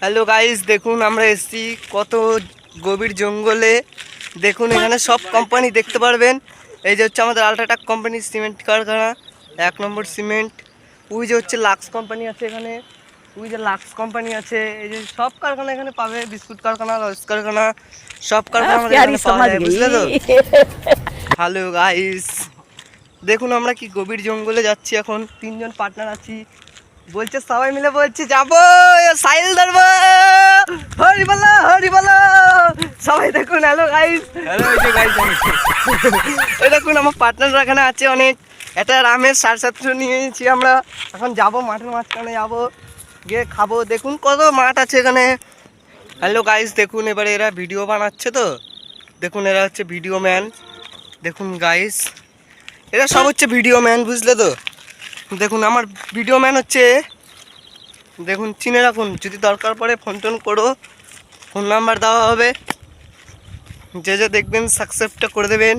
Hello guys, দেখুন আমরা এসেছি কত গভীর জঙ্গলে। দেখুন এখানে সব কোম্পানি দেখতে পারবেন। এই যে হচ্ছে আমাদের আল্ট্রাটেক কোম্পানির সিমেন্ট কারখানা, 1 নম্বর সিমেন্ট। ওই যে হচ্ছে লাক্স কোম্পানি আছে এখানে, ওই যে লাক্স কোম্পানি আছে। এই যে সব কারখানা এখানে পাবে, বিস্কুট কারখানা, রস কারখানা, সব কারখানা আমাদের এখানে পাওয়া যায়, বুঝলে তো। হ্যালো গাইস, দেখুন আমরা কি গভীর জঙ্গলে যাচ্ছি এখন। 3 জন পার্টনার আছি, বলছে সবাই মিলে বলছে যাবো সাইল ধরবো, হরি বলো হরি বলো সবাই। দেখুন হ্যালো গাইস, এই দেখুন আমার পার্টনাররা এখানে আছে অনেক। একটা রামের 750 নিয়েছি আমরা। এখন যাব মাঠের মাঝখানে, যাবো গিয়ে খাবো। দেখুন কত মাঠ আছে এখানে। হ্যালো গাইস, দেখুন এবারে এরা ভিডিও বানাচ্ছে তো। দেখুন এরা হচ্ছে ভিডিও ম্যান। দেখুন গাইস, এরা সব হচ্ছে ভিডিও ম্যান, বুঝলে তো। দেখুন আমার ভিডিও ম্যান হচ্ছে, দেখুন চিনে রাখুন, যদি দরকার পড়ে ফোন টোন করো, ফোন নাম্বার দেওয়া হবে, যে যে দেখবেন সাকসেসটা করে দেবেন।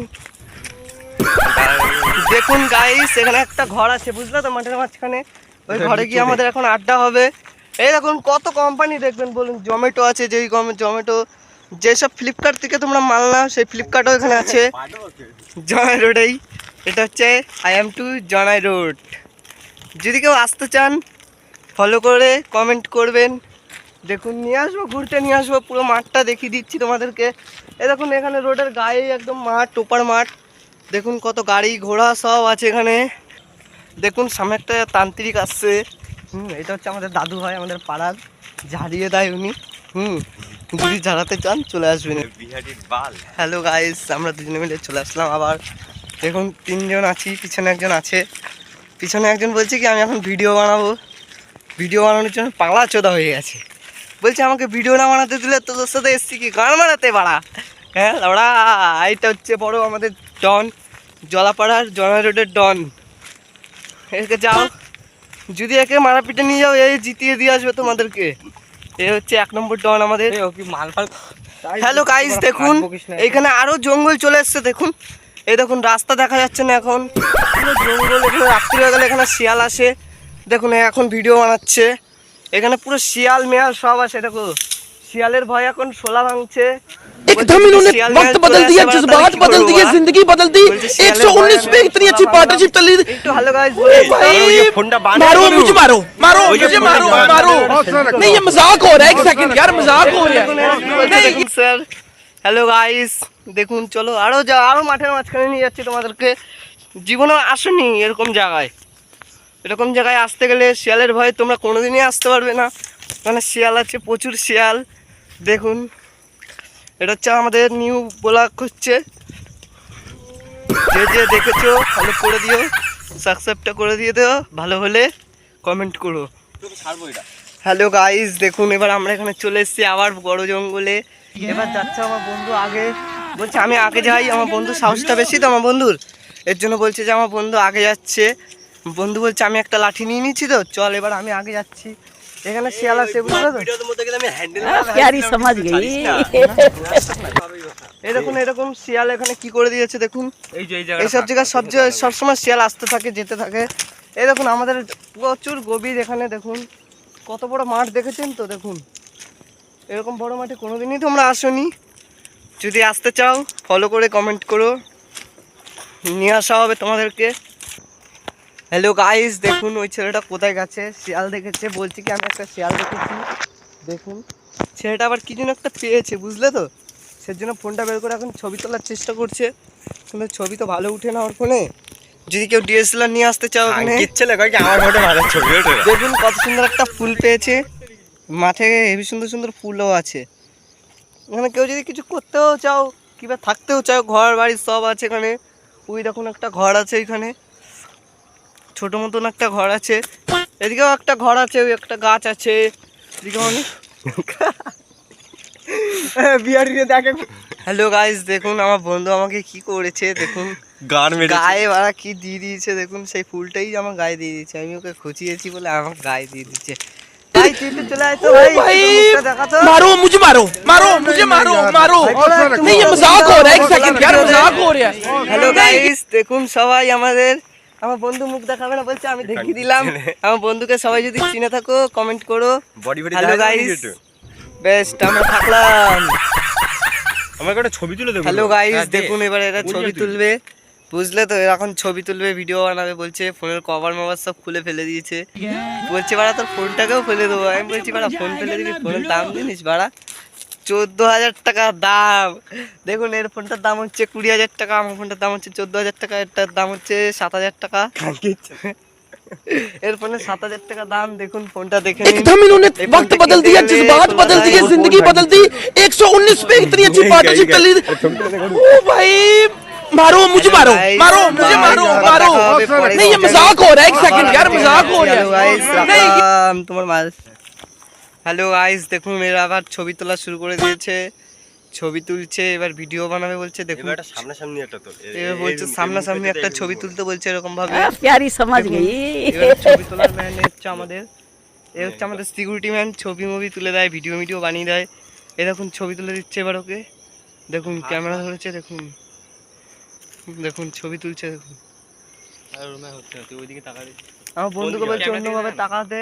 দেখুন গাইস, এখানে একটা ঘর আছে, বুঝলে তো, মাঠের মাঝখানে। ওই ঘরে গিয়ে আমাদের এখন আড্ডা হবে। এই দেখুন কত কোম্পানি দেখবেন বলুন। জমেটো আছে, যেই জমেটো, যেসব ফ্লিপকার্ট থেকে তোমরা মাল নাও সেই ফ্লিপকার্টও এখানে আছে জনাই রোডেই। এটা হচ্ছে IM2 জনাই রোড। যদি কেউ আসতে চান ফলো করে কমেন্ট করবেন। দেখুন নিয়ে আসবো, ঘুরতে নিয়ে আসবো, পুরো মাঠটা দেখিয়ে দিচ্ছি তোমাদেরকে। এই দেখুন এখানে রোডের গায়ে একদম মাঠ, টোপার মাঠ। দেখুন কত গাড়ি ঘোড়া সব আছে এখানে। দেখুন সামনে একটা তান্ত্রিক আসছে। এটা হচ্ছে আমাদের দাদু ভাই, আমাদের পাড়ার, ঝাড়িয়ে দেয় উনি। যদি ঝাড়াতে চান চলে আসবেন। হ্যালো গাইস, আমরা দুজনে মিলে চলে আসলাম আবার। দেখুন 3 জন আছি, পিছনে একজন আছে। পিছনে একজন বলছে কি আমি এখন ভিডিও বানাবো, ভিডিও বানানোর জন্য পাগলা চোদা হয়ে গেছে। বলছে আমাকে ভিডিও না বানাতে দিলে তোদের সাথে এসছি কি গান বানাতে পারা। হ্যাঁ ওরা, এইটা হচ্ছে বড় আমাদের ডন, জলাপাড়ার জনা রোডের ডন। একে যাও, যদি একে মারাপিটে নিয়ে যাও, এই জিতিয়ে দিয়ে আসবে তোমাদেরকে। এ হচ্ছে 1 নম্বর ডন আমাদের। হ্যালো গাইস, দেখুন এইখানে আরো জঙ্গল চলে এসছে। দেখুন এই দেখুন রাস্তা দেখা যাচ্ছে না এখন, পুরো জঙ্গল। এখানে রাত্রি হয়ে গেলে এখানে শিয়াল আসে। দেখুন এখন ভিডিও বানাচ্ছে, এখানে পুরো শিয়াল মেয়াল সব আসে। দেখো শিয়ালের ভয় এখন শোলা ভাঙছে। एकदम इन्होंने वक्त बदल दिया, जज्बात बदल दिए, जिंदगी बदल दी। 119 पे इतनी अच्छी पार्टनरशिप चल रही थी। हेलो गाइस, मारो मुझे, मारो मारो मुझे, मारो मारो। नहीं ये मजाक हो रहा है, एक सेकंड यार, मजाक हो रहा है। नहीं सर। हेलो गाइस, দেখুন চলো আরো আরো মাঠের মাঝখানে নিয়ে যাচ্ছি তোমাদেরকে। জীবনে আসেনি এরকম জায়গায়। এরকম জায়গায় আসতে গেলে শিয়ালের ভয়ে তোমরা কোনোদিনই আসতে পারবে না। মানে শিয়াল আছে, প্রচুর শিয়াল। দেখুন এটা হচ্ছে আমাদের নিউ ব্লগ হচ্ছে। যে যে দেখেছো ফলো করে দিও, সাবস্ক্রাইবটা করে দিয়ে দিও, ভালো হলে কমেন্ট করো। হ্যালো গাইস, দেখুন এবার আমরা এখানে চলে এসেছি আবার বড় জঙ্গলে। এবার যাচ্ছে আমার বন্ধু আগে, বলছে আমি আগে যাই। আমার বন্ধু সাহসটা বেশি তো আমার বন্ধুর, এর জন্য বলছে যে আমার বন্ধু আগে যাচ্ছে। বন্ধু বলছে আমি একটা লাঠি নিয়ে নিচ্ছি তো, চল এবার আমি আগে যাচ্ছি। এখানে শিয়াল আছে, বুঝলো তো। এরকম এরকম শিয়াল এখানে কি করে দিয়েছে দেখুন। এইসব জায়গায় সবসময় শিয়াল আসতে থাকে যেতে থাকে। এই দেখুন আমাদের প্রচুর গভীর এখানে। দেখুন কত বড় মাঠ দেখেছেন তো। দেখুন এরকম বড় মাঠে কোনোদিনই তোমরা আসোনি। যদি আসতে চাও ফলো করে কমেন্ট করো, নিয়ে আসা হবে তোমাদেরকে। হ্যালো গাইস, দেখুন ওই ছেলেটা কোথায় গেছে, শিয়াল দেখেছে, বলছে কি আমি একটা শিয়াল দেখেছি। দেখুন ছেলেটা আবার কি যেন একটা পেয়েছে, বুঝলে তো। সেজন্য ফোনটা বের করে এখন ছবি তোলার চেষ্টা করছে, কিন্তু ছবি তো ভালো উঠে না ওর ফোনে। যদি কেউ DSLR নিয়ে আসতে চাও ওখানে, দেখুন কত সুন্দর একটা ফুল পেয়েছে মাঠে, হেবি সুন্দর সুন্দর ফুলও আছে এখানে। কেউ যদি কিছু করতেও চাও কিংবা থাকতেও চাও, ঘর বাড়ি সব আছে এখানে। ওই দেখুন একটা ঘর আছে এখানে, ছোট মতন একটা ঘর আছে। এদিকেও একটা ঘর আছে, ওই একটা গাছ আছে এদিকে অনেক। হ্যালো গাইস, দেখুন আমার বন্ধু আমাকে কি করেছে। দেখুন গায়ে বাড়া কি দিয়ে দিয়েছে। দেখুন সেই ফুলটাই আমার গায়ে দিয়ে দিয়েছে। আমি ওকে খুঁচিয়েছি বলে আমার গায়ে দিয়ে দিচ্ছে। ভাই তুই তো চলে আয় তো ভাই, मारो मुझे, मारो मारो मुझे, मारो मारो। नहीं ये मजाक हो रहा है, एक सेकंड यार, मजाक हो रहा है। হ্যালো গাইস, দেখুন সবাই আমার বন্ধু মুখ দেখাবে না বলছে, আমি দেখিয়ে দিলাম। আমার বন্ধুকে সবাই যদি চিনে থাকো কমেন্ট করো। হ্যালো গাইস, বেস্ট আমরা থাকলাম। আমার একটা ছবি তুলে দেবো। হ্যালো গাইস, দেখুন এবারে এরা ছবি তুলবে, বুঝলে তো? এখন ছবি তুলবে, ভিডিও বানাবে বলছে, ফোনের কভার মাভার সব খুলে ফেলে দিয়েছে। বলছে বাড়া তোর ফোনটাকেও ফেলে দেবো। আমি বলছি বাড়া ফোন ফেলে দিবি, ফোনের দাম জানিস বাড়া? 14,000 টাকা দাম। দেখুন এর ফোনটার দাম হচ্ছে 20,000 টাকা, আমার ফোনটার দাম হচ্ছে 14,000 টাকা, এটার দাম হচ্ছে 7,000 টাকা। এর ফোনে 7,000 টাকা দাম। দেখুন ফোনটা দেখে নিন। एकदम इन्होंने वक्त बदल दिया, जज्बात बदल दिए, जिंदगी बदल दी। 119 पे इतनी अच्छी पार्टनरशिप चल रही। ओ भाई मारो मुझे, मारो मारो मुझे, मारो मारो। नहीं ये मजाक हो रहा है, एक सेकंड यार, मजाक हो रहा है। नहीं তোমার মাল। হ্যালো গাইস, দেখুন এরা আবার ছবি তোলা শুরু করে দিয়েছে, ছবি তুলছে, এবার ভিডিও বানাবে বলছে। দেখুন এটা সামনাসামনি একটা তোল। এবার বলছে সামনাসামনি একটা ছবি তুলতে বলছে, এরকম ভাবে। प्यारी समझ गई। এবার ছবি তোলার ম্যান হচ্ছে আমাদের, এ হচ্ছে আমাদের সিকিউরিটি ম্যান। ছবি মুভি তুলে দেয়, ভিডিও বানিয়ে দেয়। এ দেখুন ছবি তুলে দিচ্ছে এবার ওকে। দেখুন ক্যামেরা ধরেছে, দেখুন দেখুন ছবি তুলছে। দেখুন আর রুমে হচ্ছে না, তুই ওইদিকে তাকাবি। আমার বন্ধুকে বলছে অন্যভাবে তাকাতে,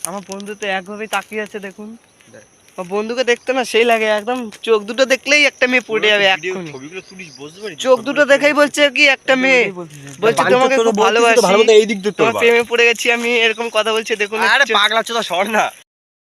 আমার বন্ধু তো একভাবেই তাকিয়ে আছে। দেখুন আমার বন্ধুকে দেখতে না সেই লাগে, একদম চোখ দুটো দেখলেই একটা মেয়ে পড়ে যাবে এক্ষুনি। ছবিগুলো তুলিস বুঝতে পারিস? চোখ দুটো দেখেই বলছে কি একটা মেয়ে, বলছে তোমাকে খুব ভালোবাসি, এই দিক দিয়ে তোমার প্রেমে পড়ে গেছি আমি, এরকম কথা বলছে। দেখুন আরে পাগলা চোদা সর না।